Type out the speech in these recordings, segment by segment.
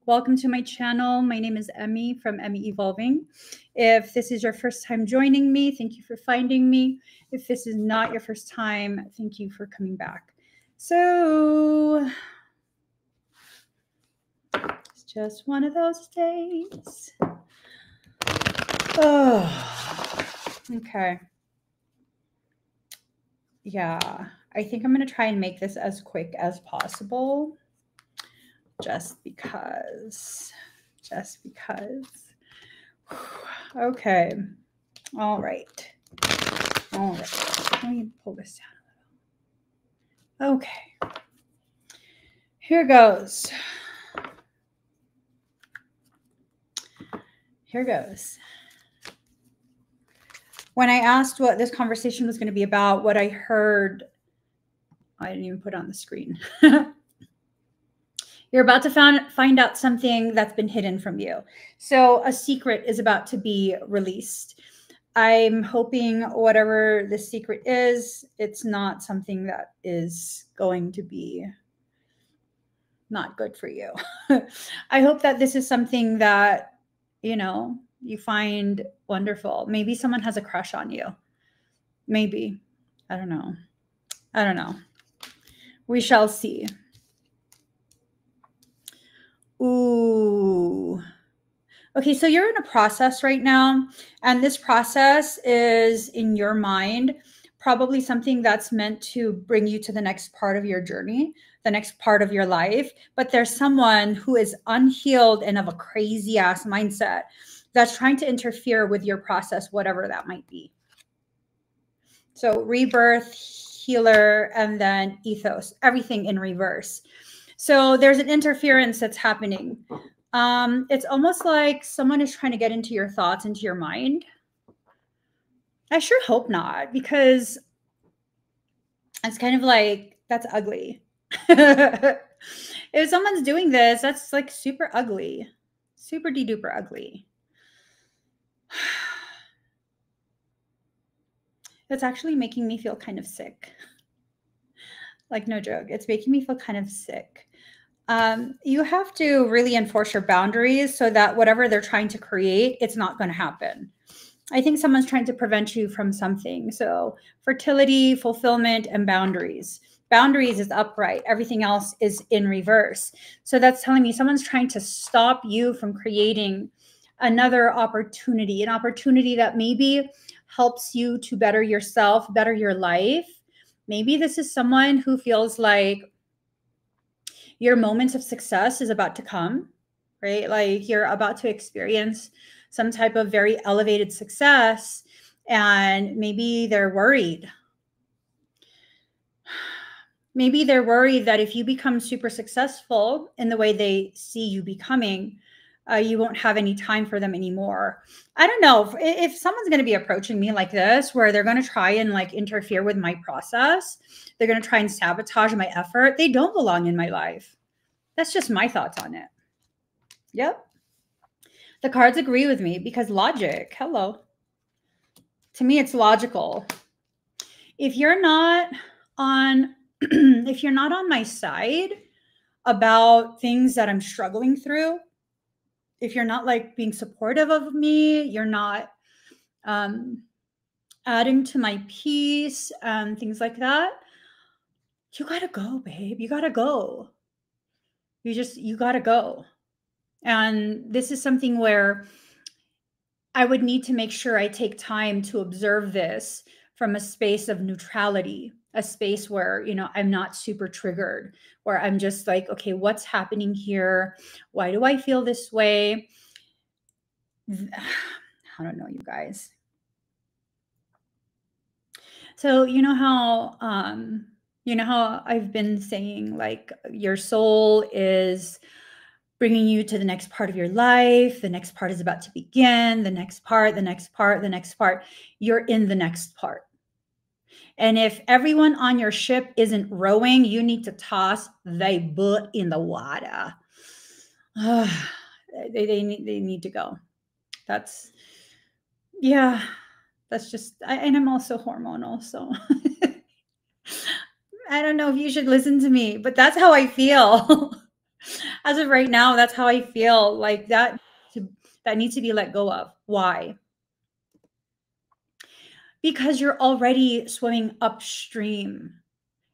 Welcome to my channel. My name is Emmy from Emmy Evolving. If this is your first time joining me, thank you for finding me. If this is not your first time, thank you for coming back. So it's just one of those days. Oh, okay. Yeah, I think I'm going to try and make this as quick as possible. Just because. Okay. All right. Let me pull this down a little. Okay. Here goes. When I asked what this conversation was going to be about, what I heard, I didn't even put it on the screen. You're about to find out something that's been hidden from you. So a secret is about to be released. I'm hoping whatever the secret is, it's not something that is going to be not good for you. I hope that this is something that, you find wonderful. Maybe someone has a crush on you. Maybe. I don't know. We shall see. Ooh. Okay, so you're in a process right now, and this process is in your mind probably something that's meant to bring you to the next part of your journey, the next part of your life. But there's someone who is unhealed and of a crazy ass mindset that's trying to interfere with your process, whatever that might be. So rebirth, healer, and then ethos, everything in reverse. So there's an interference that's happening. It's almost like someone is trying to get into your thoughts, into your mind. I sure hope not, because it's kind of like, that's ugly. If someone's doing this, that's like super ugly, super de-duper ugly. It's actually making me feel kind of sick. Like, no joke. It's making me feel kind of sick. You have to really enforce your boundaries so that whatever they're trying to create, it's not going to happen. I think someone's trying to prevent you from something. So fertility, fulfillment, and boundaries. Boundaries is upright. Everything else is in reverse. So that's telling me someone's trying to stop you from creating another opportunity, an opportunity that maybe helps you to better yourself, better your life. Maybe this is someone who feels like your moments of success is about to come, right? Like you're about to experience some type of very elevated success, and maybe they're worried. Maybe they're worried that if you become super successful in the way they see you becoming, you won't have any time for them anymore. I don't know if someone's going to be approaching me like this, where they're going to try and like interfere with my process. They're going to try and sabotage my effort. They don't belong in my life. That's just my thoughts on it. Yep. The cards agree with me because logic, hello. To me, it's logical. If you're not on, if you're not on my side about things that I'm struggling through, if you're not like being supportive of me, you're not adding to my peace and things like that, you gotta go, babe. You gotta go. You gotta go. And this is something where I would need to make sure I take time to observe this from a space of neutrality, a space where, I'm not super triggered, where I'm just like, okay, what's happening here? Why do I feel this way? I don't know, you guys. So, you know how I've been saying, like, your soul is bringing you to the next part of your life. The next part is about to begin. The next part. You're in the next part. And if everyone on your ship isn't rowing, you need to toss their butt in the water. They need to go. That's just, and I'm also hormonal, so I don't know if you should listen to me, but that's how I feel. As of right now, that's how I feel. Like that needs to be let go of. Why? Because you're already swimming upstream.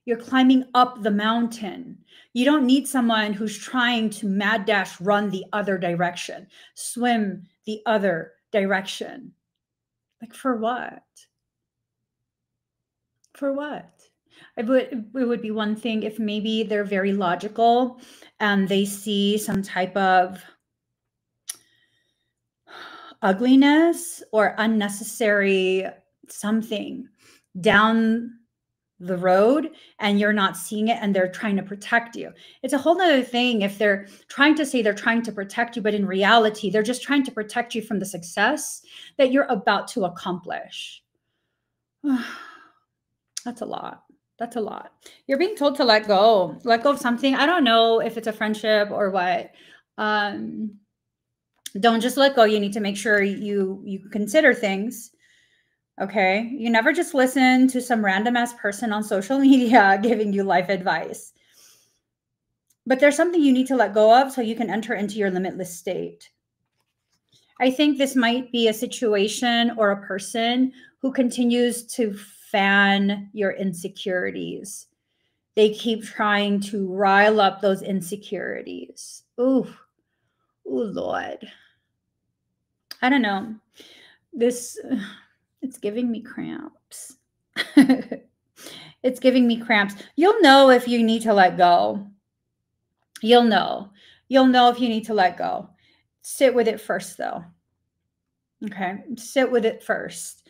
You're climbing up the mountain. You don't need someone who's trying to mad dash run the other direction, swim the other direction. Like, for what? For what? It would be one thing if maybe they're very logical and they see some type of ugliness or unnecessary something down the road and you're not seeing it and they're trying to protect you. It's a whole nother thing if they're trying to say they're trying to protect you, but in reality, they're just trying to protect you from the success that you're about to accomplish. That's a lot. That's a lot. You're being told to let go of something. I don't know if it's a friendship or what. Don't just let go. You need to make sure you consider things. Okay. You never just listen to some random ass person on social media giving you life advice. But there's something you need to let go of so you can enter into your limitless state. I think this might be a situation or a person who continues to fan your insecurities. They keep trying to rile up those insecurities. Ooh, Lord. I don't know. It's giving me cramps. It's giving me cramps. You'll know if you need to let go. You'll know. You'll know if you need to let go. Sit with it first, though. Okay, sit with it first.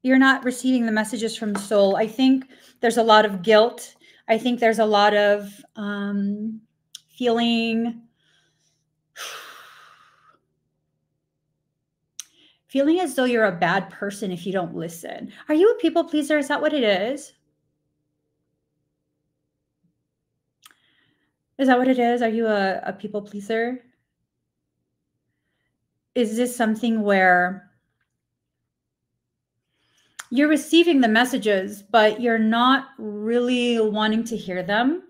You're not receiving the messages from soul. I think there's a lot of guilt. I think there's a lot of feeling as though you're a bad person if you don't listen. Are you a people pleaser? Is that what it is? Is that what it is? Are you a people pleaser? Is this something where you're receiving the messages, but you're not really wanting to hear them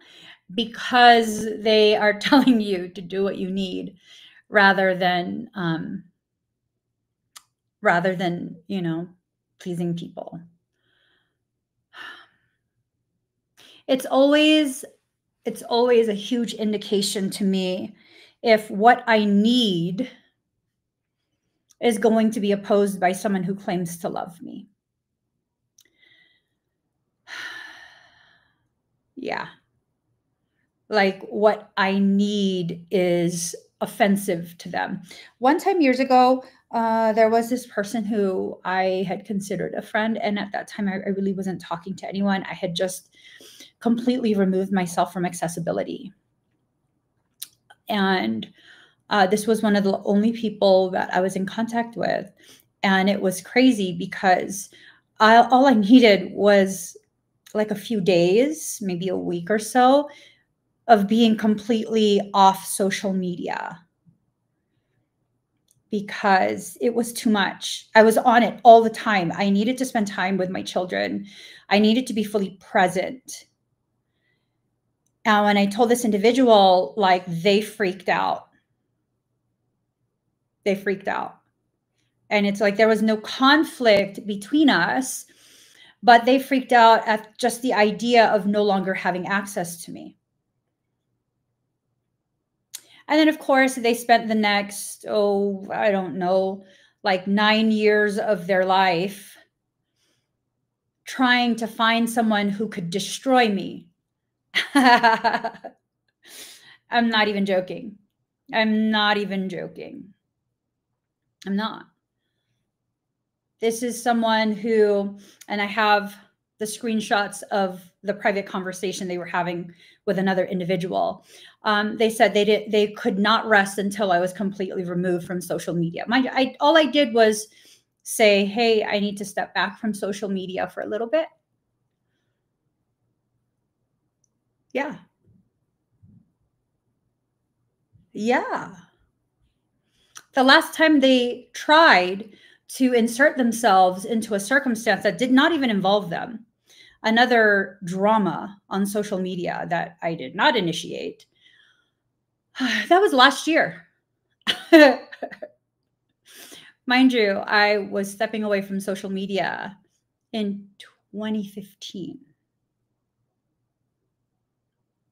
because they are telling you to do what you need rather than, pleasing people? It's always a huge indication to me if what I need is going to be opposed by someone who claims to love me. Yeah. Like what I need is offensive to them. One time years ago, there was this person who I had considered a friend. And at that time, I really wasn't talking to anyone. I had just completely removed myself from accessibility. And this was one of the only people that I was in contact with. And it was crazy because all I needed was like a few days, maybe a week or so, of being completely off social media because it was too much. I was on it all the time. I needed to spend time with my children. I needed to be fully present. And when I told this individual, like, they freaked out. They freaked out. And it's like there was no conflict between us, but they freaked out at just the idea of no longer having access to me. And then, of course, they spent the next, I don't know, like 9 years of their life trying to find someone who could destroy me. I'm not even joking. I'm not even joking. I'm not. This is someone who, and I have the screenshots of the private conversation they were having with another individual. They said they could not rest until I was completely removed from social media. All I did was say, hey, I need to step back from social media for a little bit. Yeah. Yeah. The last time they tried to insert themselves into a circumstance that did not even involve them, another drama on social media that I did not initiate, That was last year. Mind you, I was stepping away from social media in 2015.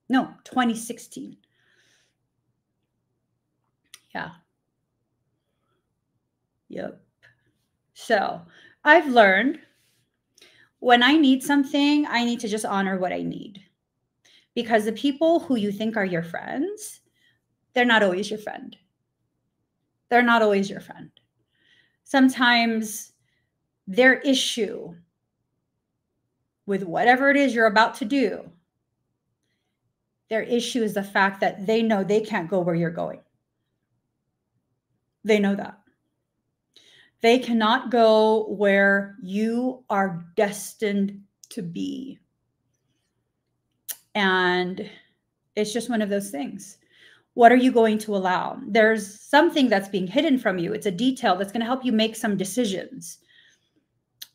No, 2016. Yeah. Yep. So I've learned when I need something, I need to just honor what I need. Because the people who you think are your friends, they're not always your friend. They're not always your friend. Sometimes their issue with whatever it is you're about to do, their issue is the fact that they know they can't go where you're going. They know that. They cannot go where you are destined to be. And it's just one of those things. What are you going to allow? There's something that's being hidden from you. It's a detail that's going to help you make some decisions.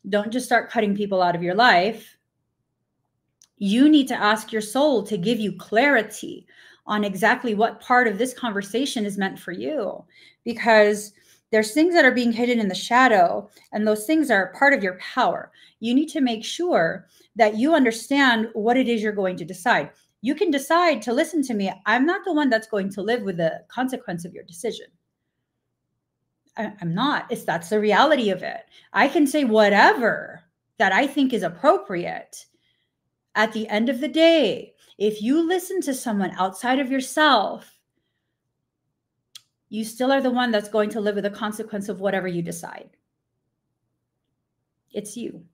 Don't just start cutting people out of your life. You need to ask your soul to give you clarity on exactly what part of this conversation is meant for you, because there's things that are being hidden in the shadow, and those things are part of your power. You need to make sure that you understand what it is you're going to decide. You can decide to listen to me. I'm not the one that's going to live with the consequence of your decision. I'm not. That's the reality of it. I can say whatever that I think is appropriate. At the end of the day, if you listen to someone outside of yourself, you still are the one that's going to live with the consequence of whatever you decide. It's you.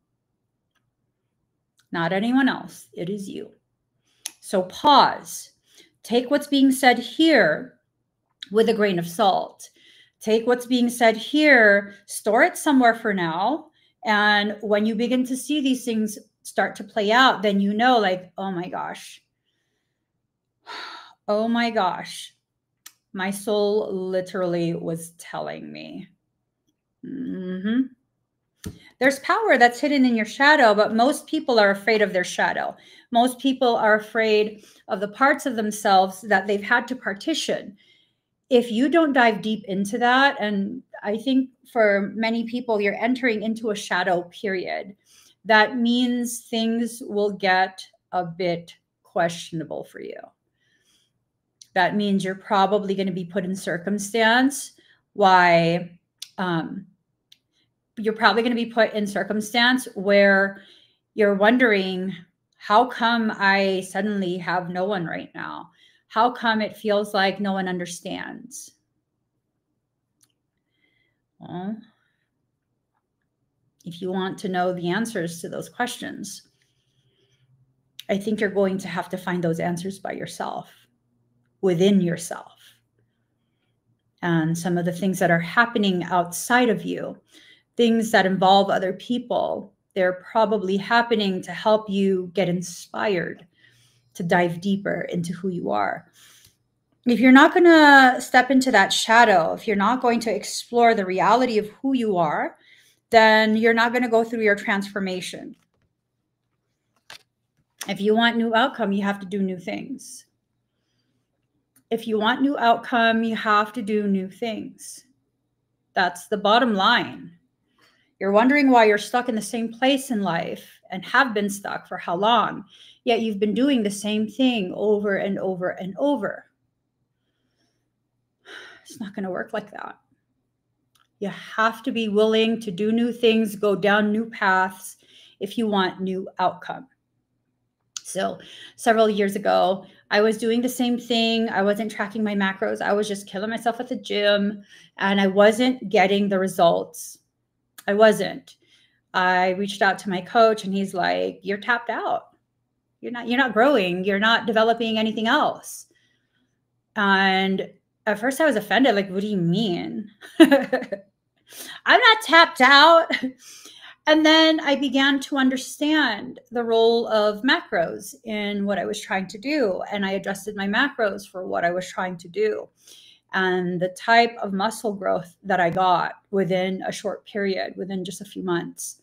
Not anyone else. It is you. So pause. Take what's being said here with a grain of salt. Take what's being said here, store it somewhere for now. And when you begin to see these things start to play out, then you know, like, oh my gosh, my soul literally was telling me. There's power that's hidden in your shadow, but most people are afraid of their shadow. Most people are afraid of the parts of themselves that they've had to partition. If you don't dive deep into that, and I think for many people, you're entering into a shadow period, that means things will get a bit questionable for you. That means you're probably going to be put in circumstance where you're wondering, how come I suddenly have no one right now? How come it feels like no one understands? Well, if you want to know the answers to those questions, I think you're going to have to find those answers by yourself, within yourself. And some of the things that are happening outside of you, things that involve other people, they're probably happening to help you get inspired to dive deeper into who you are. If you're not going to step into that shadow, if you're not going to explore the reality of who you are, then you're not going to go through your transformation. If you want new outcome, you have to do new things. If you want new outcome, you have to do new things. That's the bottom line. You're wondering why you're stuck in the same place in life and have been stuck for how long, yet you've been doing the same thing over and over and over. It's not going to work like that. You have to be willing to do new things, go down new paths if you want new outcome. So several years ago, I was doing the same thing. I wasn't tracking my macros. I was just killing myself at the gym, and I wasn't getting the results. I wasn't. I reached out to my coach, and he's like, "You're tapped out. You're not growing. You're not developing anything else." And at first I was offended. Like, what do you mean? I'm not tapped out. And then I began to understand the role of macros in what I was trying to do. And I adjusted my macros for what I was trying to do. And the type of muscle growth that I got within a short period, within just a few months,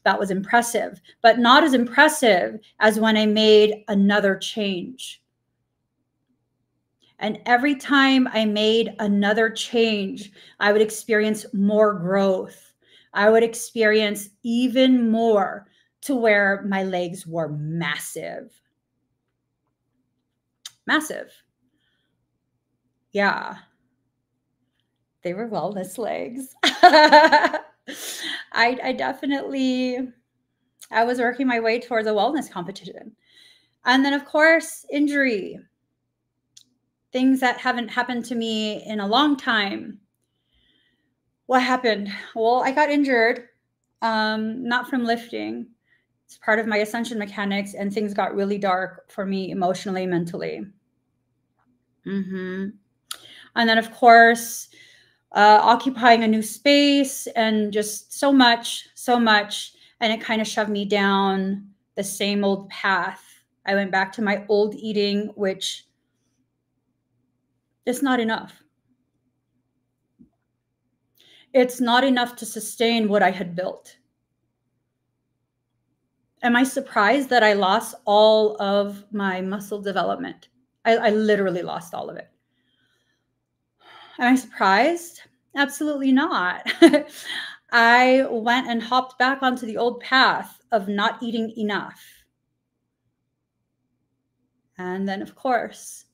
that was impressive, but not as impressive as when I made another change. And every time I made another change, I would experience more growth. I would experience even more, to where my legs were massive. Massive. Yeah. They were wellness legs. I definitely, I was working my way towards a wellness competition. And then, of course, injury. Things that haven't happened to me in a long time. What happened? Well, I got injured, not from lifting. It's part of my ascension mechanics, and things got really dark for me emotionally, mentally. And then, of course, occupying a new space and just so much. And it kind of shoved me down the same old path. I went back to my old eating, which is not enough. It's not enough to sustain what I had built. Am I surprised that I lost all of my muscle development? I literally lost all of it. Am I surprised? Absolutely not. I went and hopped back onto the old path of not eating enough. And then, of course,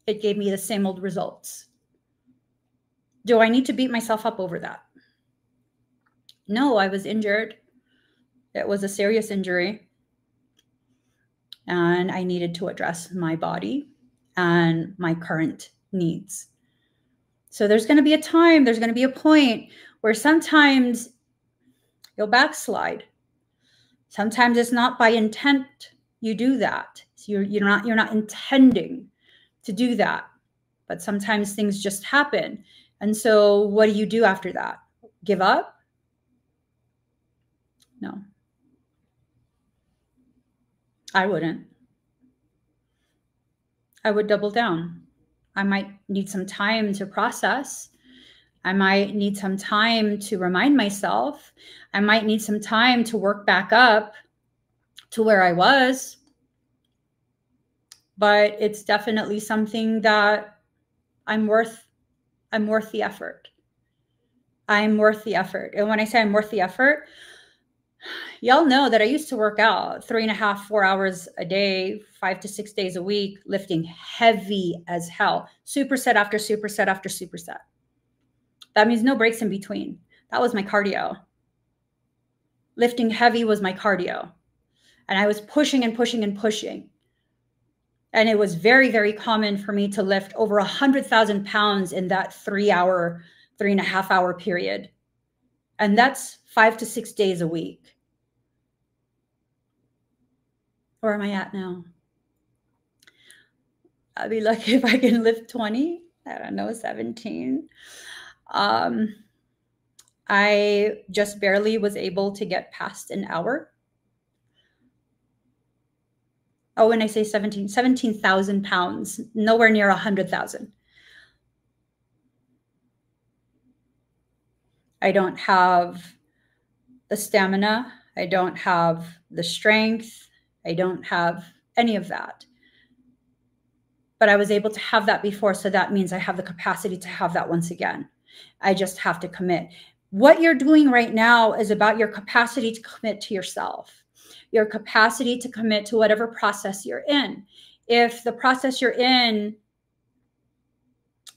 it gave me the same old results. Do I need to beat myself up over that? No, I was injured. It was a serious injury. And I needed to address my body and my current needs. So there's going to be a time, there's going to be a point where sometimes you'll backslide. Sometimes it's not by intent you do that. So you're not intending to do that. But sometimes things just happen. And so what do you do after that? Give up? No. I wouldn't. I would double down. I might need some time to process. I might need some time to remind myself. I might need some time to work back up to where I was. But it's definitely something that I'm worth the effort. I'm worth the effort. And when I say I'm worth the effort, y'all know that I used to work out 3.5, 4 hours a day, 5 to 6 days a week, lifting heavy as hell, superset after superset after superset. That means no breaks in between. That was my cardio. Lifting heavy was my cardio. And I was pushing and pushing and pushing. And it was very, very common for me to lift over 100,000 pounds in that 3.5 hour period. And that's 5 to 6 days a week. Where am I at now? I'll be lucky if I can lift 20. I don't know, 17. I just barely was able to get past an hour. Oh, when I say 17,000 pounds, nowhere near 100,000. I don't have the stamina. I don't have the strength. I don't have any of that. But I was able to have that before, so that means I have the capacity to have that once again. I just have to commit. What you're doing right now is about your capacity to commit to yourself, your capacity to commit to whatever process you're in. If the process you're in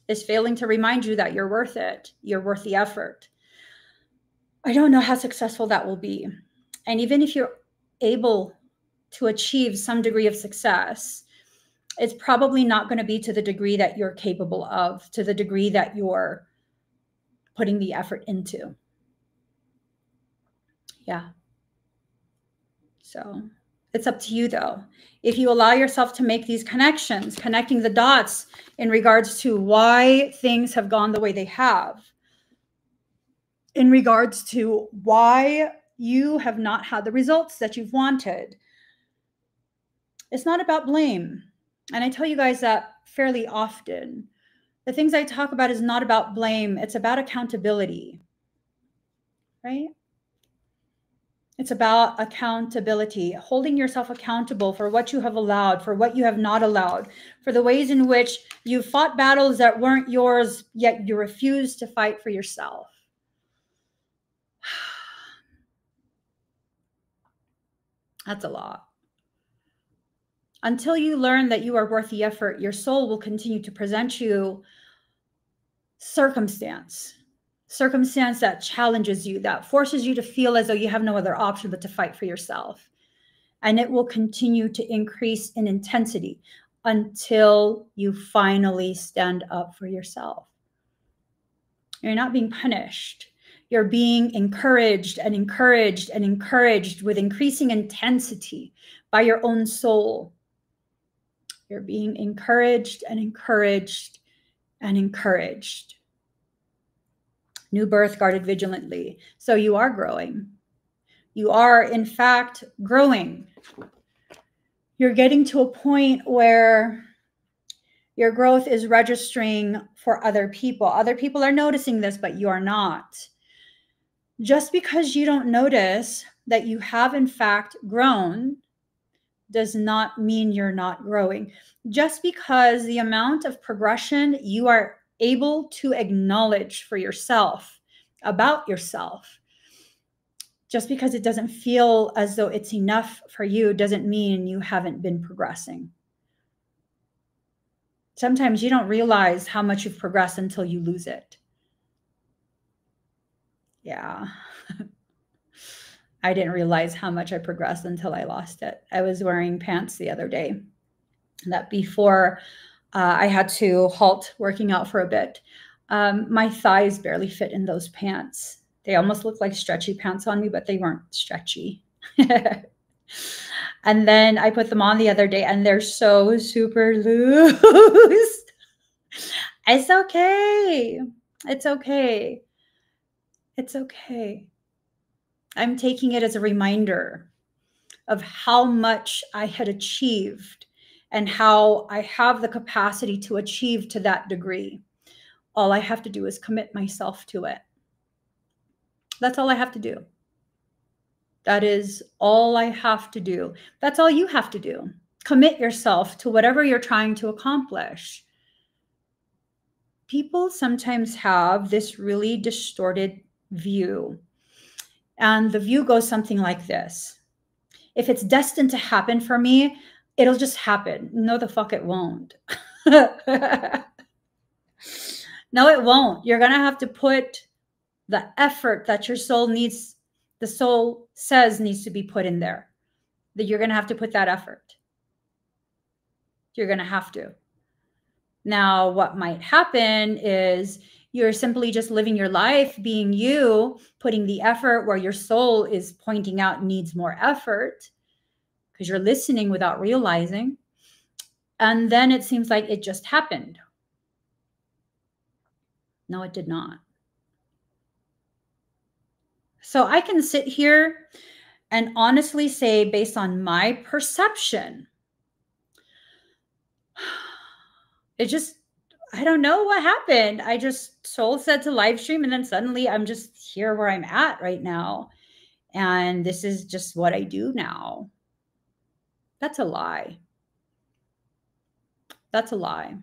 is failing to remind you that you're worth it, you're worth the effort, I don't know how successful that will be. And even if you're able to achieve some degree of success, it's probably not going to be to the degree that you're capable of, to the degree that you're putting the effort into. Yeah. So it's up to you, though. If you allow yourself to make these connections, connecting the dots in regards to why things have gone the way they have, in regards to why you have not had the results that you've wanted, it's not about blame. And I tell you guys that fairly often. The things I talk about is not about blame. It's about accountability, right? It's about accountability, holding yourself accountable for what you have allowed, for what you have not allowed, for the ways in which you fought battles that weren't yours, yet you refused to fight for yourself. That's a lot. Until you learn that you are worth the effort, your soul will continue to present you circumstance that challenges you, that forces you to feel as though you have no other option but to fight for yourself. And it will continue to increase in intensity until you finally stand up for yourself. You're not being punished. You're being encouraged and encouraged and encouraged with increasing intensity by your own soul. You're being encouraged and encouraged and encouraged. New birth guarded vigilantly. So you are growing. You are, in fact, growing. You're getting to a point where your growth is registering for other people. Other people are noticing this, but you are not. Just because you don't notice that you have, in fact, grown does not mean you're not growing. Just because the amount of progression you are able to acknowledge for yourself, about yourself, just because it doesn't feel as though it's enough for you doesn't mean you haven't been progressing. Sometimes you don't realize how much you've progressed until you lose it. Yeah. I didn't realize how much I progressed until I lost it. I was wearing pants the other day that before I had to halt working out for a bit. My thighs barely fit in those pants. They almost looked like stretchy pants on me, but they weren't stretchy. And then I put them on the other day and they're so super loose. It's okay. It's okay. It's okay. I'm taking it as a reminder of how much I had achieved and how I have the capacity to achieve to that degree. All I have to do is commit myself to it. That's all I have to do. That is all I have to do. That's all you have to do. Commit yourself to whatever you're trying to accomplish. People sometimes have this really distorted view. And the view goes something like this. If it's destined to happen for me, it'll just happen. No, the fuck it won't. No, it won't. You're going to have to put the effort that your soul needs, the soul says needs to be put in there. That you're going to have to put that effort. You're going to have to. Now, what might happen is you're simply just living your life, being you, putting the effort where your soul is pointing out needs more effort because you're listening without realizing. And then it seems like it just happened. No, it did not. So I can sit here and honestly say, based on my perception, it just, I don't know what happened. I just soul said to live stream and then suddenly I'm just here where I'm at right now. And this is just what I do now. That's a lie. That's a lie.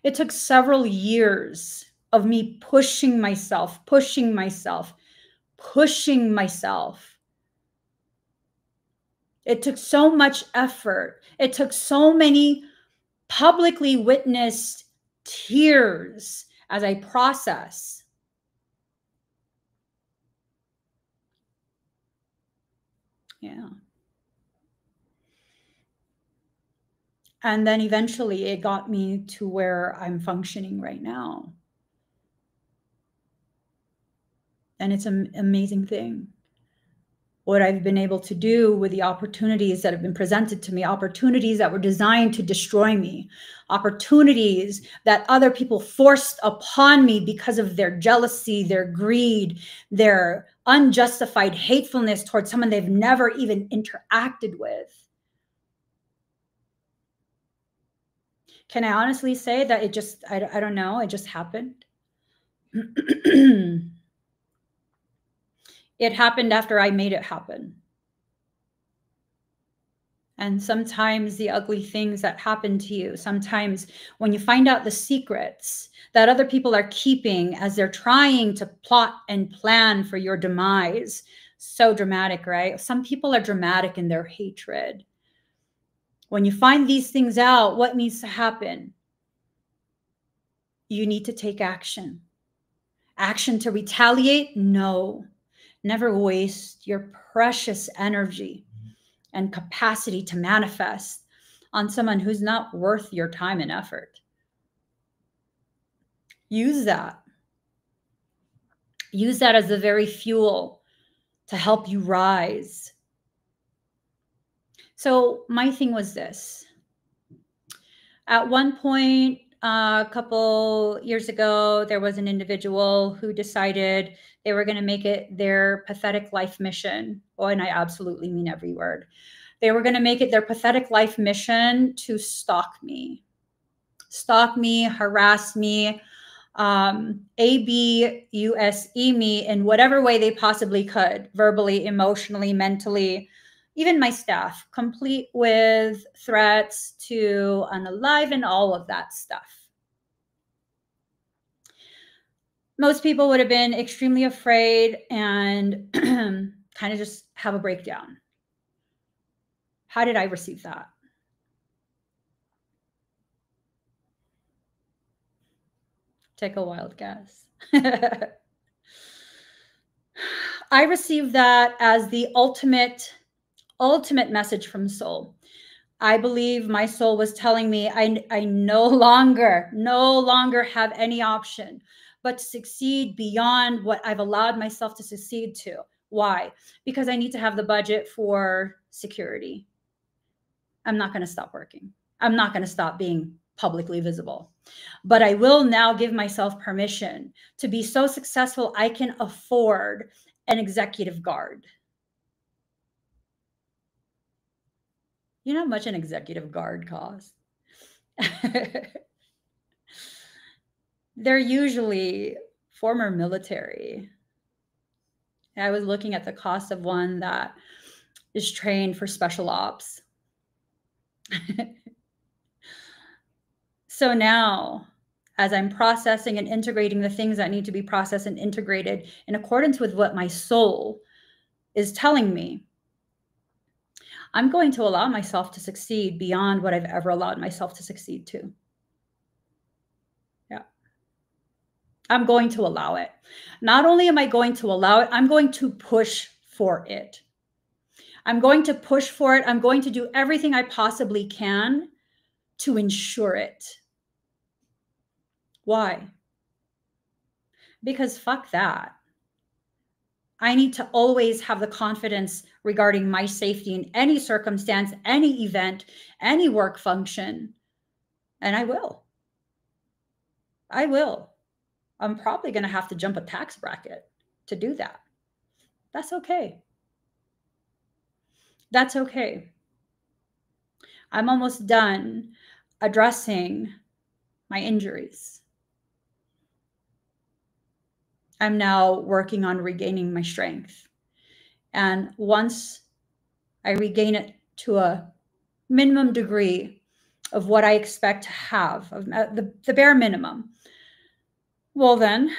It took several years of me pushing myself. It took so much effort. It took so many publicly witnessed tears as I process. Yeah. And then eventually it got me to where I'm functioning right now. And it's an amazing thing. What I've been able to do with the opportunities that have been presented to me, opportunities that were designed to destroy me, opportunities that other people forced upon me because of their jealousy, their greed, their unjustified hatefulness towards someone they've never even interacted with. Can I honestly say that it just, I don't know, it just happened? It happened after I made it happen. And sometimes the ugly things that happen to you, sometimes when you find out the secrets that other people are keeping as they're trying to plot and plan for your demise, so dramatic, right? Some people are dramatic in their hatred. When you find these things out, what needs to happen? You need to take action. Action to retaliate? No. Never waste your precious energy and capacity to manifest on someone who's not worth your time and effort. Use that. Use that as the very fuel to help you rise. So my thing was this. At one point, a couple years ago, there was an individual who decided they were going to make it their pathetic life mission. Oh, and I absolutely mean every word. They were going to make it their pathetic life mission to stalk me, harass me, abuse me in whatever way they possibly could, verbally, emotionally, mentally, even my staff, complete with threats to unalive and all of that stuff. Most people would have been extremely afraid and kind of just have a breakdown. How did I receive that? Take a wild guess. I received that as the ultimate message from soul. I believe my soul was telling me I no longer have any option but to succeed beyond what I've allowed myself to succeed to. Why? Because I need to have the budget for security. I'm not going to stop working. I'm not going to stop being publicly visible. But I will now give myself permission to be so successful I can afford an executive guard. You know how much an executive guard costs? They're usually former military. I was looking at the cost of one that is trained for special ops. So now, as I'm processing and integrating the things that need to be processed and integrated in accordance with what my soul is telling me, I'm going to allow myself to succeed beyond what I've ever allowed myself to succeed to. Yeah. I'm going to allow it. Not only am I going to allow it, I'm going to push for it. I'm going to push for it. I'm going to do everything I possibly can to ensure it. Why? Because fuck that. I need to always have the confidence regarding my safety in any circumstance, any event, any work function. And I will. I'm probably going to have to jump a tax bracket to do that. That's okay. That's okay. I'm almost done addressing my injuries. I'm now working on regaining my strength. And once I regain it to a minimum degree of what I expect to have, of the bare minimum, well, then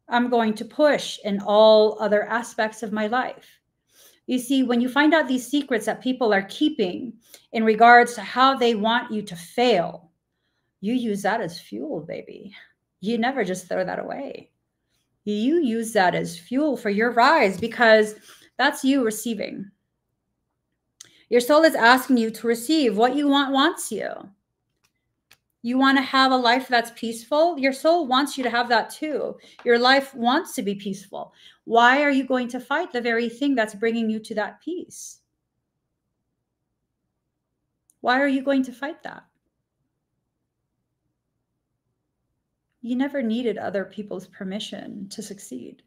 I'm going to push in all other aspects of my life. You see, when you find out these secrets that people are keeping in regards to how they want you to fail, you use that as fuel, baby. You never just throw that away. You use that as fuel for your rise, because that's you receiving. Your soul is asking you to receive what you wants you. You want to have a life that's peaceful? Your soul wants you to have that too. Your life wants to be peaceful. Why are you going to fight the very thing that's bringing you to that peace? Why are you going to fight that? You never needed other people's permission to succeed.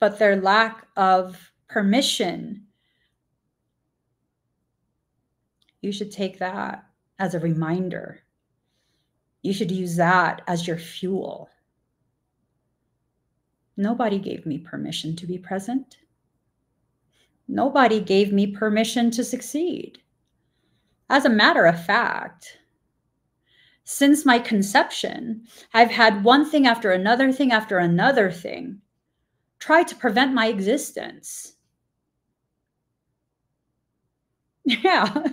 But their lack of permission, you should take that as a reminder. You should use that as your fuel. Nobody gave me permission to be present. Nobody gave me permission to succeed. As a matter of fact, since my conception, I've had one thing after another thing after another thing try to prevent my existence. Yeah.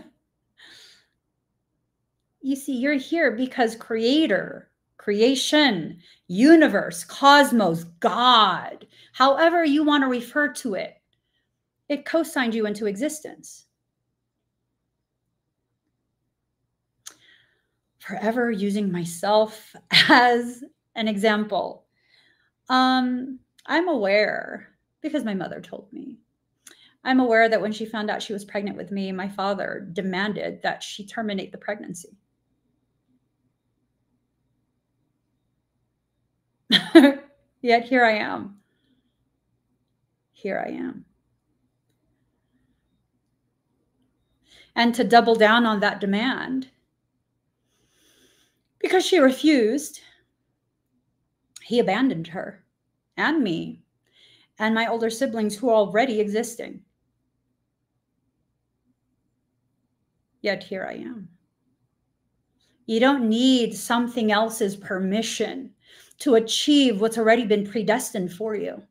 You see, you're here because creator, creation, universe, cosmos, God, however you want to refer to it, it co-signed you into existence. Forever using myself as an example. I'm aware, because my mother told me, I'm aware that when she found out she was pregnant with me, my father demanded that she terminate the pregnancy. Yet here I am. Here I am. And to double down on that demand, because she refused, he abandoned her and me and my older siblings who are already existing. Yet here I am. You don't need something else's permission to achieve what's already been predestined for you.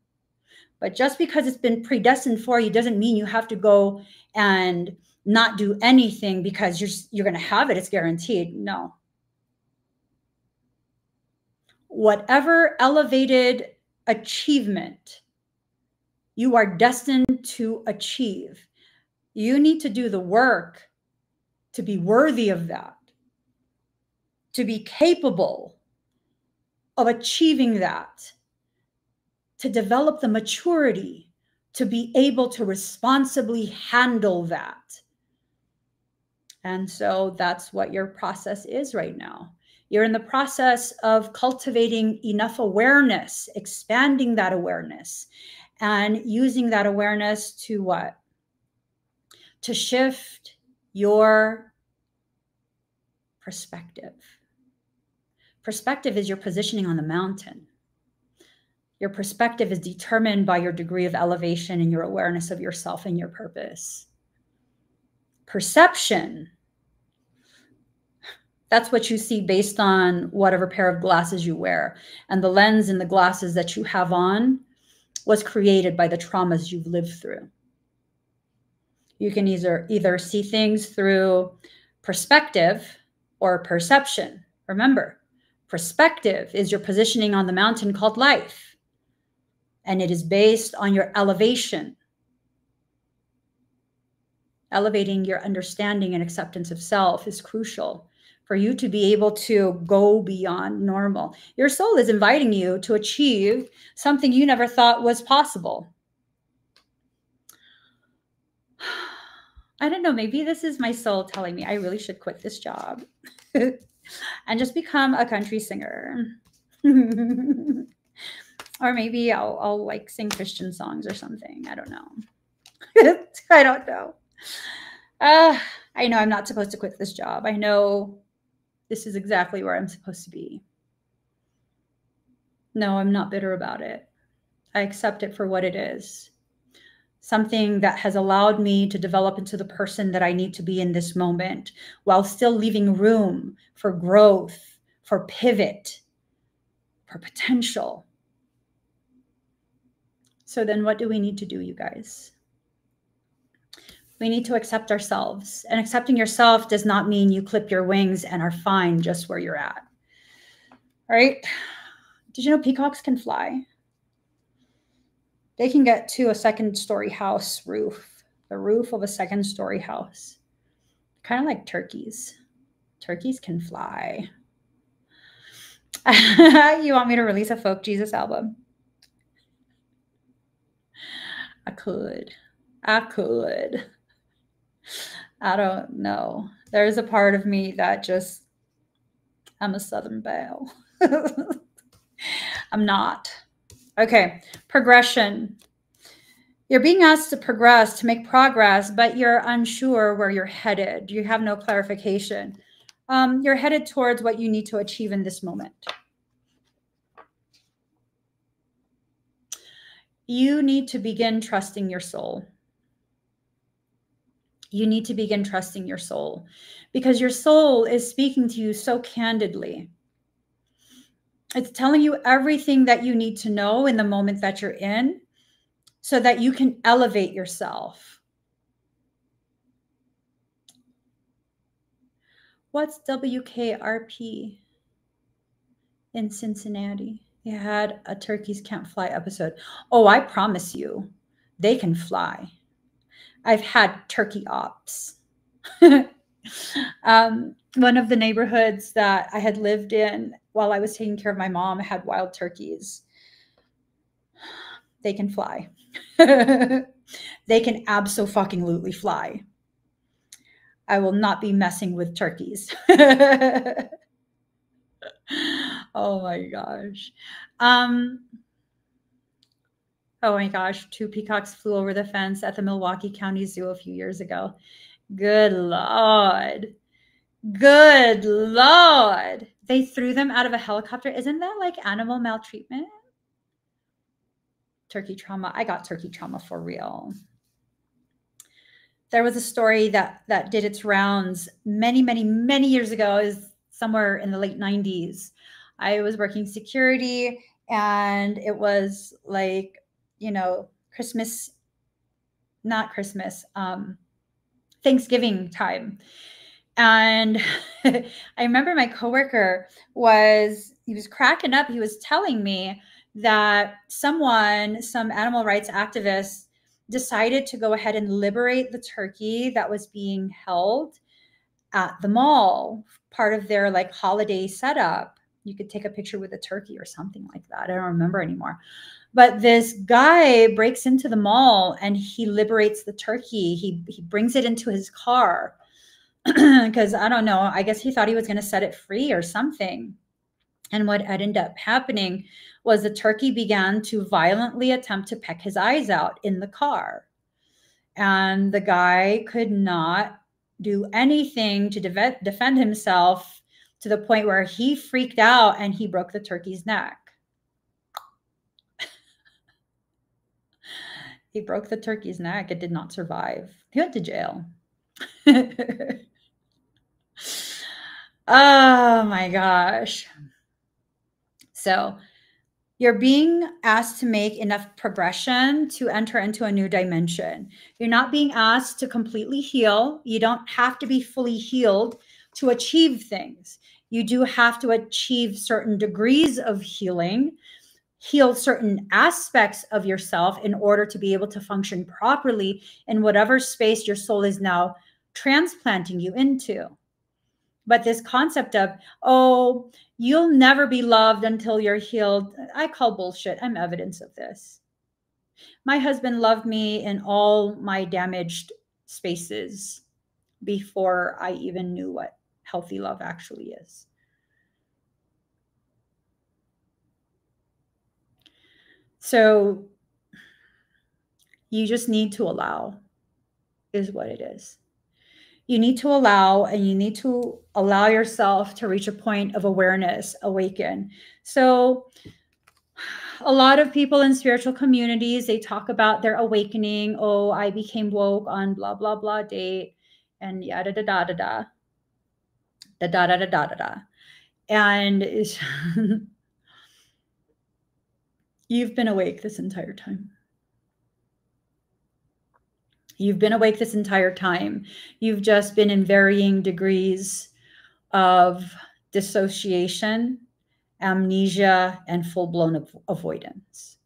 But just because it's been predestined for you doesn't mean you have to go and not do anything because you're going to have it. It's guaranteed. No. Whatever elevated achievement you are destined to achieve, you need to do the work to be worthy of that, to be capable of achieving that, to develop the maturity to be able to responsibly handle that. And so that's what your process is right now. You're in the process of cultivating enough awareness, expanding that awareness, and using that awareness to what? To shift your perspective. Perspective is your positioning on the mountain. Your perspective is determined by your degree of elevation and your awareness of yourself and your purpose. Perception, that's what you see based on whatever pair of glasses you wear. And the lens in the glasses that you have on was created by the traumas you've lived through. You can either see things through perspective or perception. Remember, perspective is your positioning on the mountain called life. And it is based on your elevation. Elevating your understanding and acceptance of self is crucial for you to be able to go beyond normal. Your soul is inviting you to achieve something you never thought was possible. I don't know, maybe this is my soul telling me I really should quit this job and just become a country singer. Or maybe I'll like sing Christian songs or something. I don't know. I don't know. I know I'm not supposed to quit this job. I know this is exactly where I'm supposed to be. No, I'm not bitter about it. I accept it for what it is. Something that has allowed me to develop into the person that I need to be in this moment, while still leaving room for growth, for pivot, for potential. So then what do we need to do, you guys? We need to accept ourselves. And accepting yourself does not mean you clip your wings and are fine just where you're at. All right? Did you know peacocks can fly? They can get to a second-story house roof, the roof of a second-story house. Kind of like turkeys. Turkeys can fly. You want me to release a folk Jesus album? I could. I don't know. There's a part of me that just, I'm a Southern belle. I'm not. Okay, progression. You're being asked to progress, to make progress, but you're unsure where you're headed. You have no clarification. You're headed towards what you need to achieve in this moment. You need to begin trusting your soul. You need to begin trusting your soul, because your soul is speaking to you so candidly. It's telling you everything that you need to know in the moment that you're in so that you can elevate yourself. What's WKRP in Cincinnati? They had a Turkeys Can't Fly episode. Oh, I promise you, they can fly. I've had turkey ops. One of the neighborhoods that I had lived in while I was taking care of my mom had wild turkeys. They can fly. They can abso-fucking-lutely fly. I will not be messing with turkeys. Oh my gosh. Oh my gosh, 2 peacocks flew over the fence at the Milwaukee County Zoo a few years ago. Good Lord. Good Lord. They threw them out of a helicopter. Isn't that like animal maltreatment? Turkey trauma. I got turkey trauma for real. There was a story that did its rounds many years ago. It was somewhere in the late 90s. I was working security, and it was like, you know, Thanksgiving time. And I remember my coworker he was cracking up. He was telling me that some animal rights activists decided to go ahead and liberate the turkey that was being held at the mall, part of their like holiday setup. You could take a picture with a turkey or something like that. I don't remember anymore. But this guy breaks into the mall and he liberates the turkey. He brings it into his car because I don't know, I guess he thought he was going to set it free or something. And what ended up happening was the turkey began to violently attempt to peck his eyes out in the car. And the guy could not do anything to defend himself, to the point where he freaked out and he broke the turkey's neck. He broke the turkey's neck. It did not survive. He went to jail. Oh my gosh. So you're being asked to make enough progression to enter into a new dimension. You're not being asked to completely heal. You don't have to be fully healed to achieve things. You do have to achieve certain degrees of healing, heal certain aspects of yourself in order to be able to function properly in whatever space your soul is now transplanting you into. But this concept of, oh, you'll never be loved until you're healed, I call bullshit. I'm evidence of this. My husband loved me in all my damaged spaces before I even knew what healthy love actually is. So you just need to allow, is what it is. You need to allow, and you need to allow yourself to reach a point of awareness, awaken. So a lot of people in spiritual communities, they talk about their awakening. Oh, I became woke on blah, blah, blah date, and yada, da, da, da, da, da, da, da, da, da, da, da. And you've been awake this entire time. You've been awake this entire time. You've just been in varying degrees of dissociation, amnesia, and full-blown avoidance.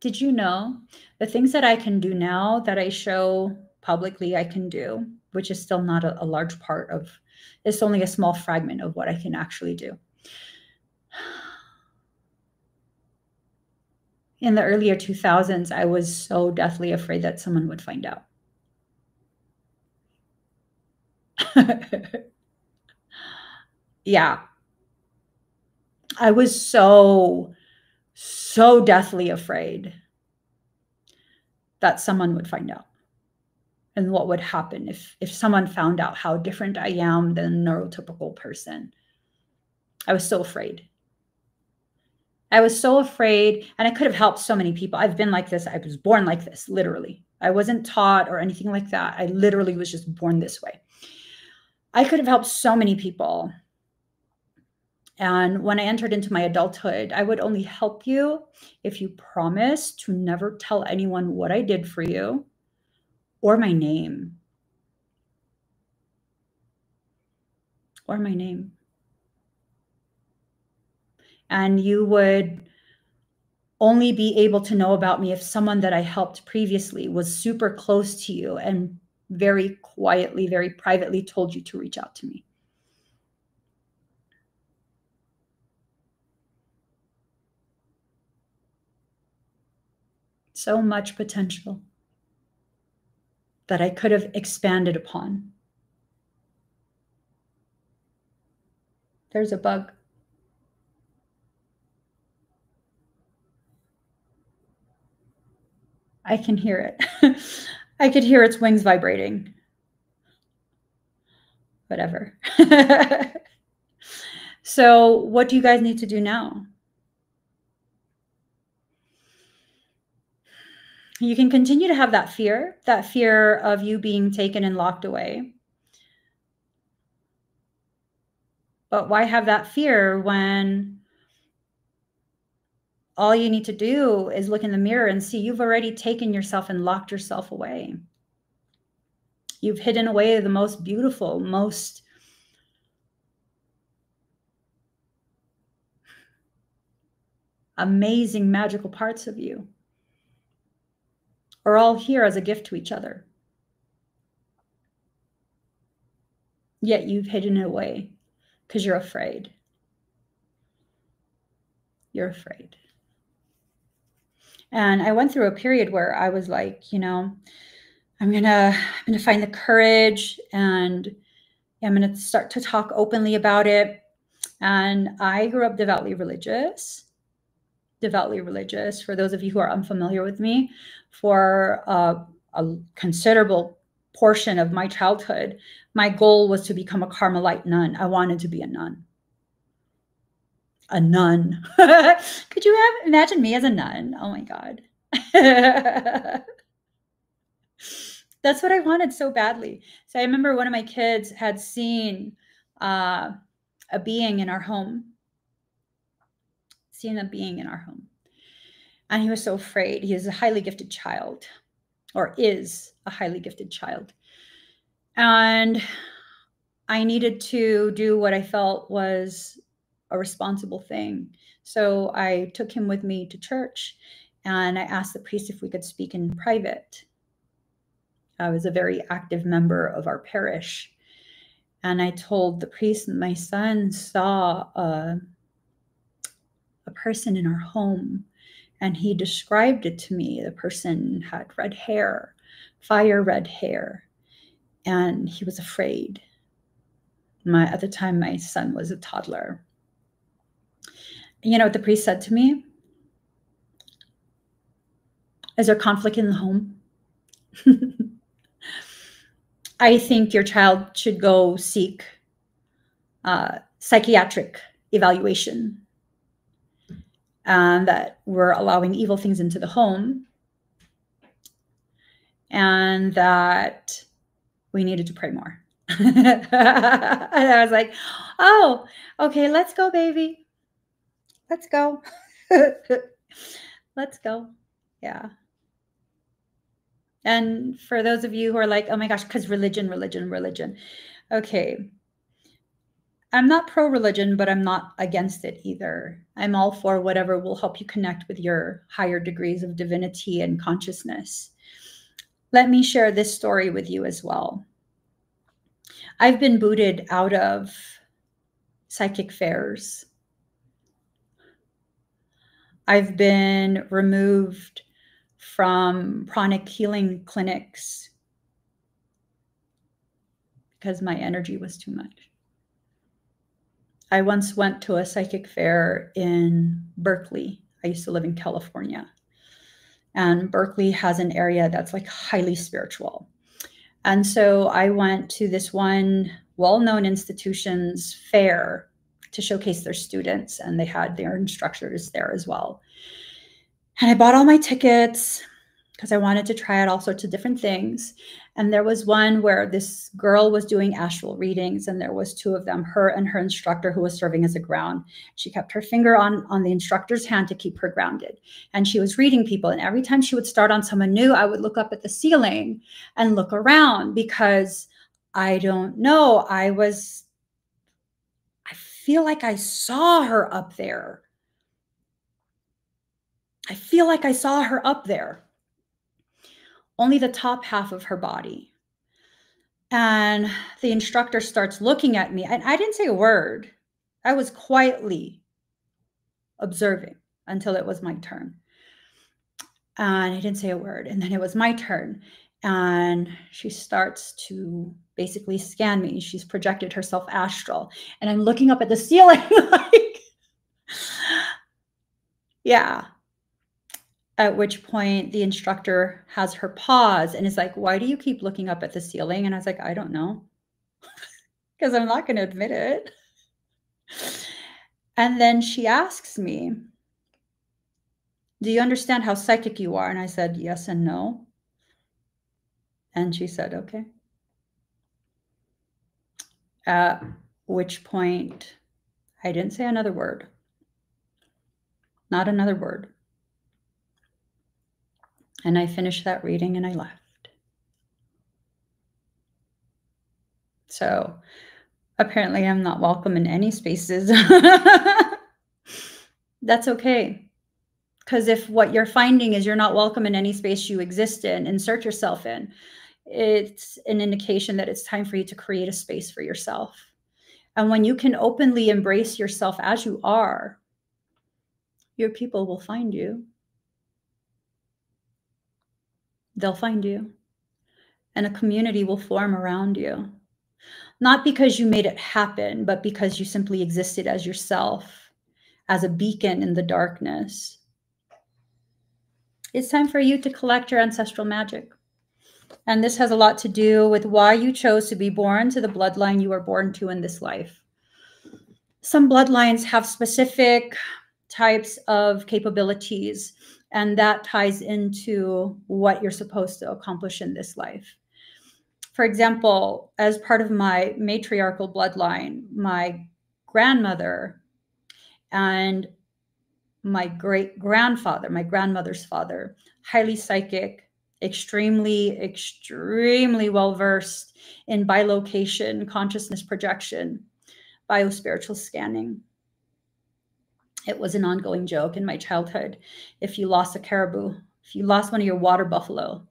Did you know the things that I can do now that I show publicly I can do, which is still not a large part of, it's only a small fragment of what I can actually do. In the earlier 2000s, I was so deathly afraid that someone would find out. Yeah. I was so deathly afraid that someone would find out, and what would happen if someone found out how different I am than a neurotypical person. I was so afraid. I was so afraid, and I could have helped so many people. I've been like this. I was born like this, literally. I wasn't taught or anything like that. I literally was just born this way. I could have helped so many people. And when I entered into my adulthood, I would only help you if you promise to never tell anyone what I did for you or my name. Or my name. And you would only be able to know about me if someone that I helped previously was super close to you and very quietly, very privately told you to reach out to me. So much potential that I could have expanded upon. There's a bug. I can hear it. I could hear its wings vibrating. Whatever. So what do you guys need to do now? You can continue to have that fear of you being taken and locked away. But why have that fear when all you need to do is look in the mirror and see you've already taken yourself and locked yourself away. You've hidden away the most beautiful, most amazing, magical parts of you are all here as a gift to each other. Yet you've hidden it away because you're afraid. You're afraid. And I went through a period where I was like, you know, I'm gonna find the courage and I'm gonna start to talk openly about it. And I grew up devoutly religious. For those of you who are unfamiliar with me, for a considerable portion of my childhood, my goal was to become a Carmelite nun. I wanted to be a nun. A nun. Could you imagine me as a nun? Oh my God. That's what I wanted so badly. So I remember one of my kids had seen a being in our home. And he was so afraid. He is a highly gifted child, or is a highly gifted child. And I needed to do what I felt was a responsible thing. So I took him with me to church and I asked the priest if we could speak in private. I was a very active member of our parish. And I told the priest my son saw a person in our home, and he described it to me. The person had red hair, fire red hair, and he was afraid. At the time, my son was a toddler. You know what the priest said to me? Is there conflict in the home? I think your child should go seek psychiatric evaluation, and that we're allowing evil things into the home, and that we needed to pray more. And I was like, oh, okay, let's go, baby. Let's go. Let's go. Yeah. And for those of you who are like, oh my gosh, because religion. Okay. I'm not pro-religion, but I'm not against it either. I'm all for whatever will help you connect with your higher degrees of divinity and consciousness. Let me share this story with you as well. I've been booted out of psychic fairs. I've been removed from pranic healing clinics because my energy was too much. I once went to a psychic fair in Berkeley. I used to live in California. And Berkeley has an area that's like highly spiritual. And so I went to this one well-known institution's fair, to showcase their students, and they had their instructors there as well. And I bought all my tickets because I wanted to try out all sorts of different things. And there was one where this girl was doing astral readings, and there was two of them, her and her instructor, who was serving as a ground. She kept her finger on the instructor's hand to keep her grounded. And she was reading people. And every time she would start on someone new, I would look up at the ceiling and look around, because I don't know, I feel like I saw her up there. I feel like I saw her up there. Only the top half of her body. And the instructor starts looking at me, and I didn't say a word. I was quietly observing until it was my turn. And I didn't say a word. And then it was my turn. And she starts to basically scan me. She's projected herself astral. And I'm looking up at the ceiling like, yeah. At which point the instructor has her pause and is like, why do you keep looking up at the ceiling? And I was like, I don't know, because I'm not going to admit it. And then she asks me, do you understand how psychic you are? And I said, yes and no. And she said, okay. At which point I didn't say another word. Not another word. And I finished that reading and I left. So apparently I'm not welcome in any spaces. That's okay. Because if what you're finding is you're not welcome in any space you exist in, insert yourself in, it's an indication that it's time for you to create a space for yourself. And when you can openly embrace yourself as you are, your people will find you. They'll find you. And a community will form around you. Not because you made it happen, but because you simply existed as yourself, as a beacon in the darkness. It's time for you to collect your ancestral magic. And this has a lot to do with why you chose to be born to the bloodline you were born to in this life. Some bloodlines have specific types of capabilities, and that ties into what you're supposed to accomplish in this life. For example, as part of my matriarchal bloodline, my grandmother and my great-grandfather, my grandmother's father, highly psychic, extremely well-versed in bilocation, consciousness projection, biospiritual scanning. It was an ongoing joke in my childhood. If you lost a caribou, if you lost one of your water buffalo,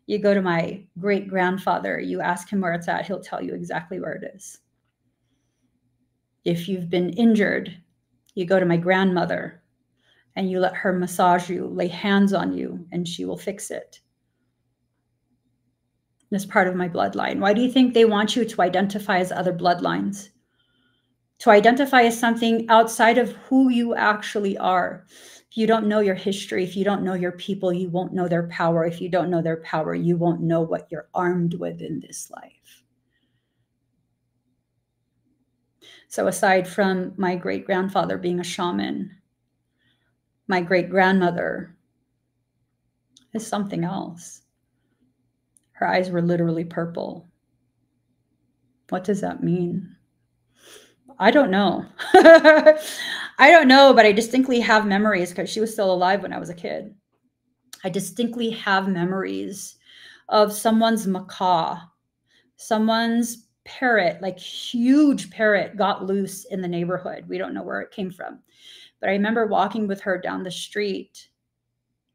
you go to my great-grandfather, you ask him where it's at, he'll tell you exactly where it is. If you've been injured, you go to my grandmother and you let her massage you, lay hands on you, and she will fix it. This part of my bloodline. Why do you think they want you to identify as other bloodlines? To identify as something outside of who you actually are. If you don't know your history, if you don't know your people, you won't know their power. If you don't know their power, you won't know what you're armed with in this life. So aside from my great-grandfather being a shaman, my great-grandmother is something else. Her eyes were literally purple. What does that mean? I don't know. I don't know, but I distinctly have memories, because she was still alive when I was a kid. I distinctly have memories of someone's macaw, someone's parrot, like huge parrot, got loose in the neighborhood. We don't know where it came from. But I remember walking with her down the street,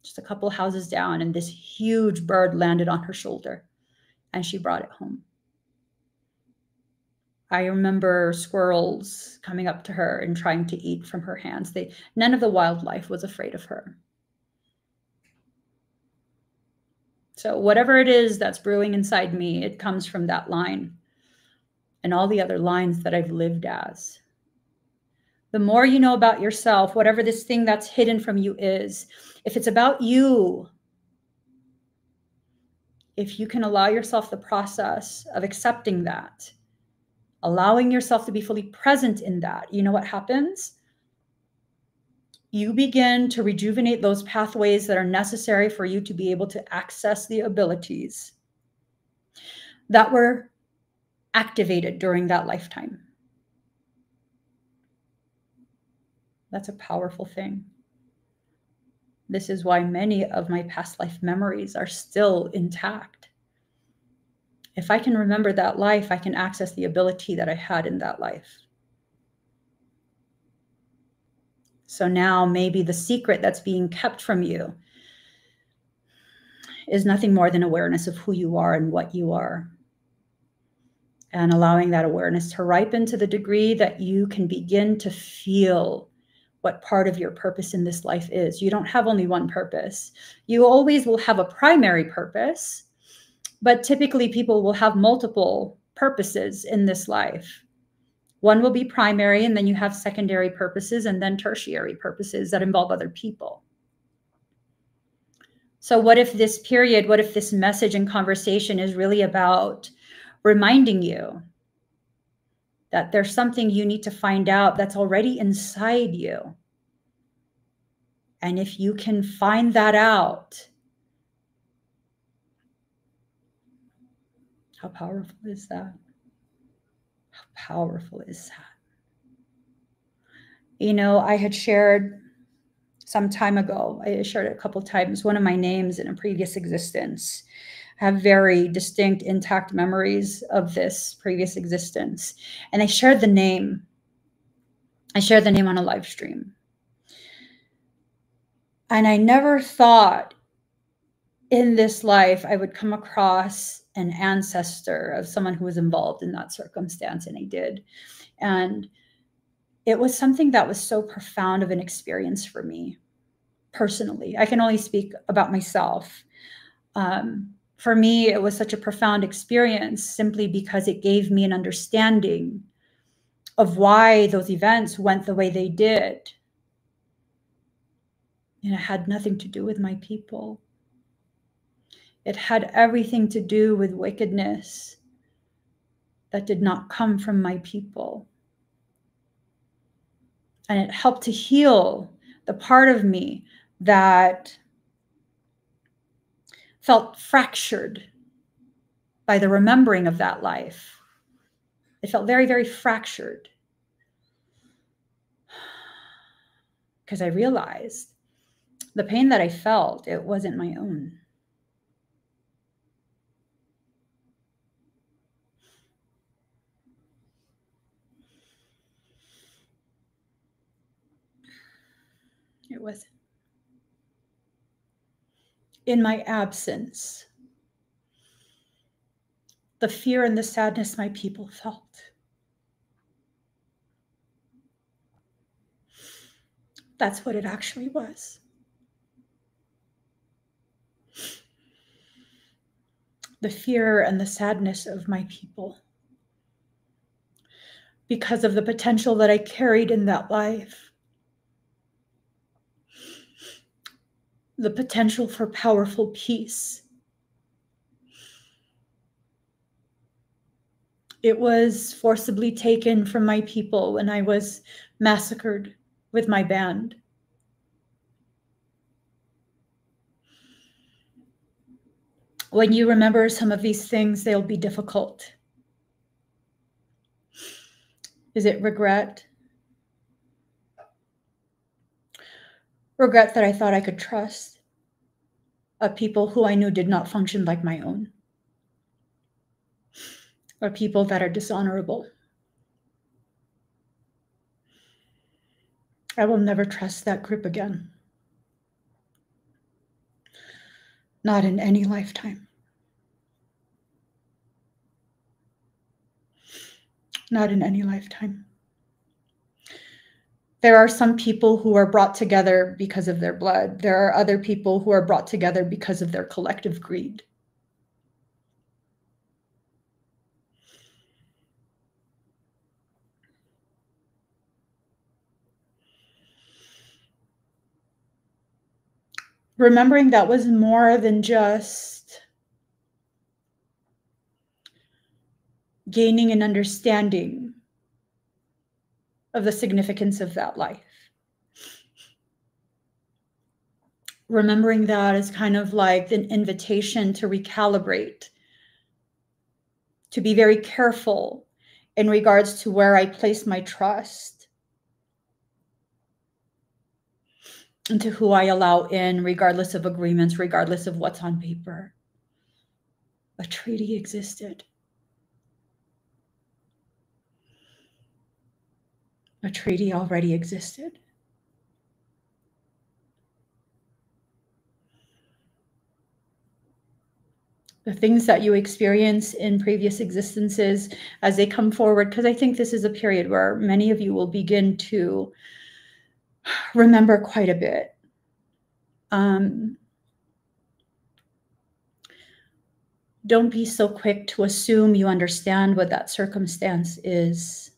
just a couple houses down, and this huge bird landed on her shoulder, and she brought it home. I remember squirrels coming up to her and trying to eat from her hands. None of the wildlife was afraid of her. So whatever it is that's brewing inside me, it comes from that line and all the other lines that I've lived as. The more you know about yourself, whatever this thing that's hidden from you is, if it's about you, if you can allow yourself the process of accepting that, allowing yourself to be fully present in that, you know what happens? You begin to rejuvenate those pathways that are necessary for you to be able to access the abilities that were activated during that lifetime. That's a powerful thing. This is why many of my past life memories are still intact. If I can remember that life, I can access the ability that I had in that life. So now maybe the secret that's being kept from you is nothing more than awareness of who you are and what you are. And allowing that awareness to ripen to the degree that you can begin to feel what part of your purpose in this life is. You don't have only one purpose. You always will have a primary purpose, but typically people will have multiple purposes in this life. One will be primary, and then you have secondary purposes and then tertiary purposes that involve other people. So what if this period, what if this message and conversation is really about reminding you that there's something you need to find out that's already inside you? And if you can find that out, how powerful is that? How powerful is that? You know, I had shared some time ago, I shared it a couple of times, one of my names in a previous existence. I have very distinct, intact memories of this previous existence. And I shared the name. I shared the name on a live stream. And I never thought in this life I would come across an ancestor of someone who was involved in that circumstance, and I did. And it was something that was so profound of an experience for me personally. I can only speak about myself. For me, it was such a profound experience simply because it gave me an understanding of why those events went the way they did. And it had nothing to do with my people. It had everything to do with wickedness that did not come from my people. And it helped to heal the part of me that felt fractured by the remembering of that life. It felt very, very fractured. Because I realized the pain that I felt, it wasn't my own. It wasn't. In my absence, the fear and the sadness my people felt, that's what it actually was. The fear and the sadness of my people, because of the potential that I carried in that life, the potential for powerful peace. It was forcibly taken from my people when I was massacred with my band. When you remember some of these things, they'll be difficult. Is it regret? Regret that I thought I could trust a people who I knew did not function like my own, or people that are dishonorable. I will never trust that group again. Not in any lifetime. Not in any lifetime. There are some people who are brought together because of their blood. There are other people who are brought together because of their collective greed. Remembering that was more than just gaining an understanding of the significance of that life. Remembering that is kind of like an invitation to recalibrate, to be very careful in regards to where I place my trust and to who I allow in, regardless of agreements, regardless of what's on paper. A treaty existed. A treaty already existed. The things that you experience in previous existences as they come forward, because I think this is a period where many of you will begin to remember quite a bit. Don't be so quick to assume you understand what that circumstance is.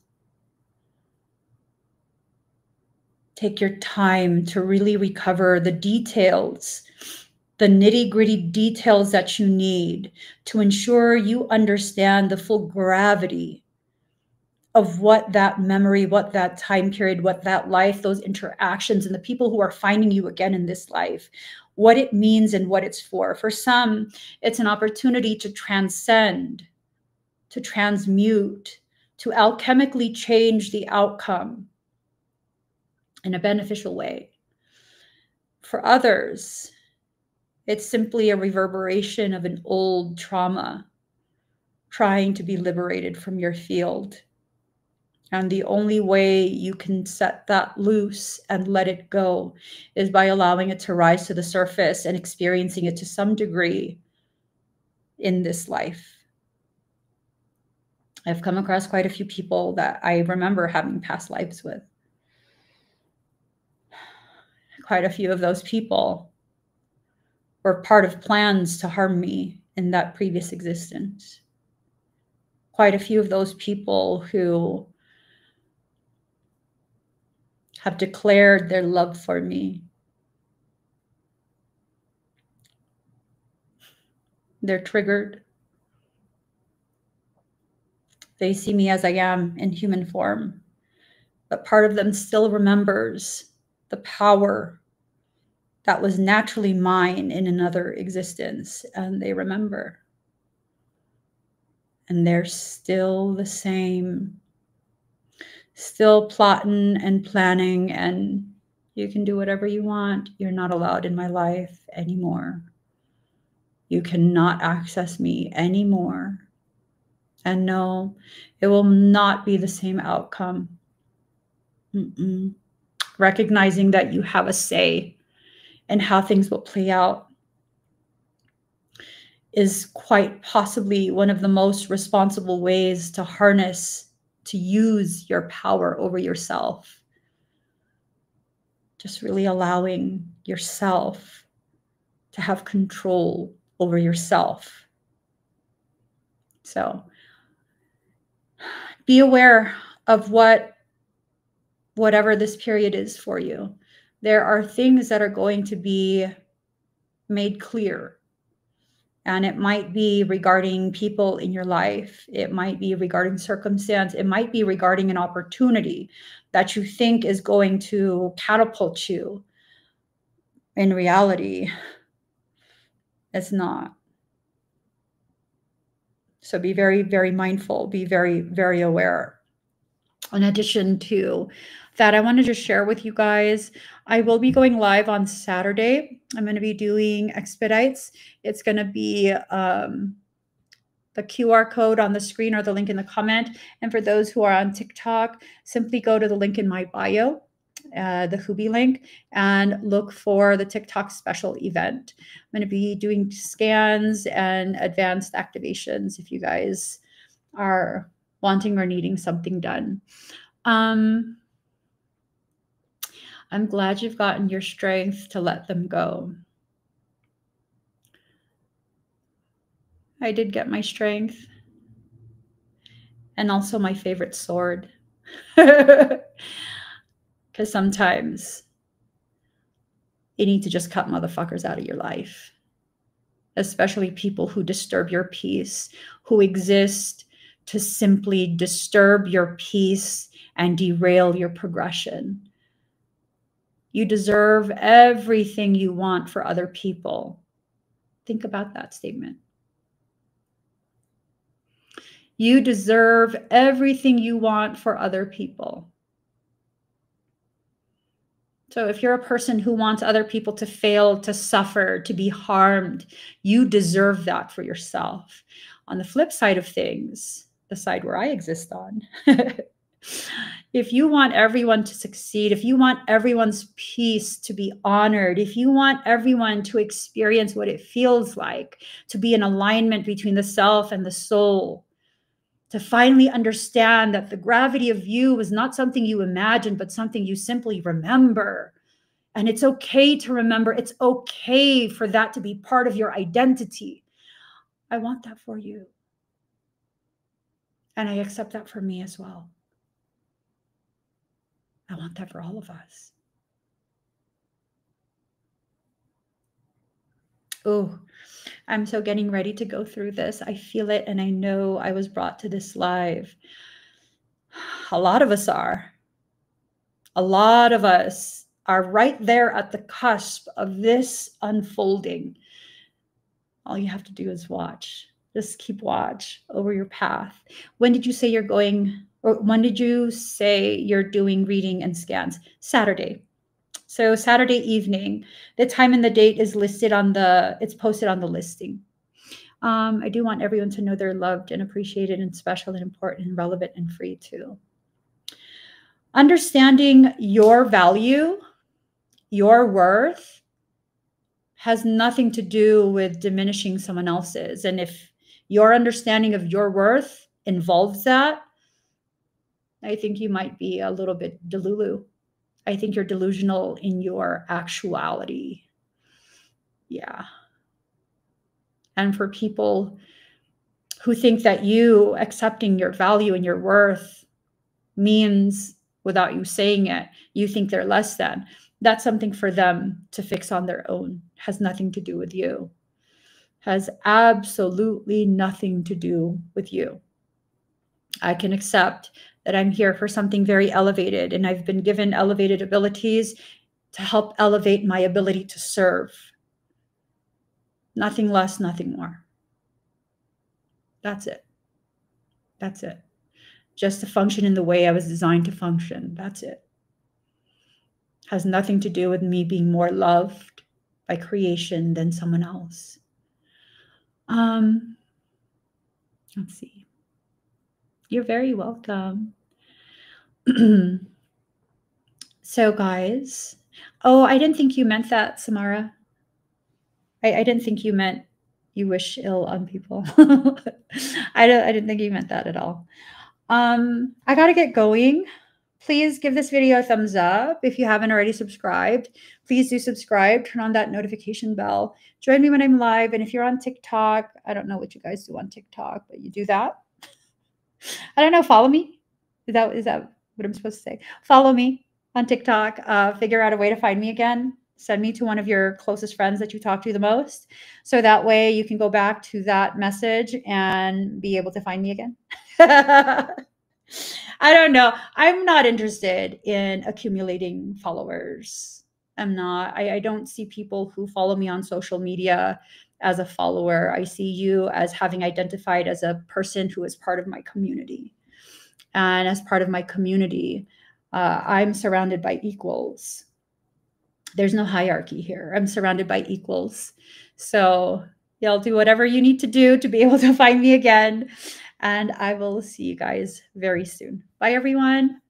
Take your time to really recover the details, the nitty-gritty details that you need to ensure you understand the full gravity of what that memory, what that time period, what that life, those interactions, and the people who are finding you again in this life, what it means and what it's for. For some, it's an opportunity to transcend, to transmute, to alchemically change the outcome in a beneficial way. For others, it's simply a reverberation of an old trauma trying to be liberated from your field. And the only way you can set that loose and let it go is by allowing it to rise to the surface and experiencing it to some degree in this life. I've come across quite a few people that I remember having past lives with. Quite a few of those people were part of plans to harm me in that previous existence. Quite a few of those people who have declared their love for me. They're triggered. They see me as I am in human form, but part of them still remembers the power that was naturally mine in another existence, and they remember. And they're still the same, still plotting and planning, and you can do whatever you want. You're not allowed in my life anymore. You cannot access me anymore. And no, it will not be the same outcome. Recognizing that you have a say in how things will play out is quite possibly one of the most responsible ways to harness, to use your power over yourself. Just really allowing yourself to have control over yourself. So be aware of whatever this period is for you. There are things that are going to be made clear. And it might be regarding people in your life. It might be regarding circumstance. It might be regarding an opportunity that you think is going to catapult you. In reality, it's not. So be very, very mindful. Be very, very aware. In addition to that, I want to just share with you guys, I will be going live on Saturday. I'm going to be doing expedites. It's going to be the QR code on the screen or the link in the comment. And for those who are on TikTok, simply go to the link in my bio, the Hubi link, and look for the TikTok special event. I'm going to be doing scans and advanced activations if you guys are wanting or needing something done. I'm glad you've gotten your strength to let them go. I did get my strength. And also my favorite sword. Because sometimes you need to just cut motherfuckers out of your life. Especially people who disturb your peace, who exist to simply disturb your peace and derail your progression. You deserve everything you want for other people. Think about that statement. You deserve everything you want for other people. So if you're a person who wants other people to fail, to suffer, to be harmed, you deserve that for yourself. On the flip side of things, the side where I exist on, if you want everyone to succeed, if you want everyone's peace to be honored, if you want everyone to experience what it feels like to be in alignment between the self and the soul, to finally understand that the gravity of you is not something you imagine, but something you simply remember. And it's okay to remember. It's okay for that to be part of your identity. I want that for you. And I accept that for me as well. I want that for all of us. Oh, I'm so getting ready to go through this. I feel it, and I know I was brought to this live. A lot of us are. A lot of us are right there at the cusp of this unfolding. All you have to do is watch. Just keep watch over your path. When did you say you're going, or when did you say you're doing reading and scans? Saturday. So Saturday evening. The time and the date is listed on it's posted on the listing. I do want everyone to know they're loved and appreciated and special and important and relevant and free too. Understanding your value, your worth, has nothing to do with diminishing someone else's. And if your understanding of your worth involves that, I think you might be a little bit delulu. I think you're delusional in your actuality. Yeah. And for people who think that you accepting your value and your worth means, without you saying it, you think they're less than, that's something for them to fix on their own. Has nothing to do with you. Has absolutely nothing to do with you. I can accept that I'm here for something very elevated, and I've been given elevated abilities to help elevate my ability to serve. Nothing less, nothing more. That's it. That's it. Just to function in the way I was designed to function. That's it. Has nothing to do with me being more loved by creation than someone else. Let's see. You're very welcome. So guys, oh, I didn't think you meant that, Samara. I didn't think you meant you wish ill on people. I didn't think you meant that at all. I got to get going. Please give this video a thumbs up. If you haven't already subscribed, please do subscribe. Turn on that notification bell. Join me when I'm live. And if you're on TikTok, I don't know what you guys do on TikTok, but you do that. I don't know. Follow me. Is that what I'm supposed to say? Follow me on TikTok. Figure out a way to find me again. Send me to one of your closest friends that you talk to the most. So that way you can go back to that message and be able to find me again. I don't know. I'm not interested in accumulating followers. I'm not. I don't see people who follow me on social media as a follower. I see you as having identified as a person who is part of my community. And as part of my community, I'm surrounded by equals. There's no hierarchy here. I'm surrounded by equals. So you'll do whatever you need to do to be able to find me again. And I will see you guys very soon. Bye, everyone.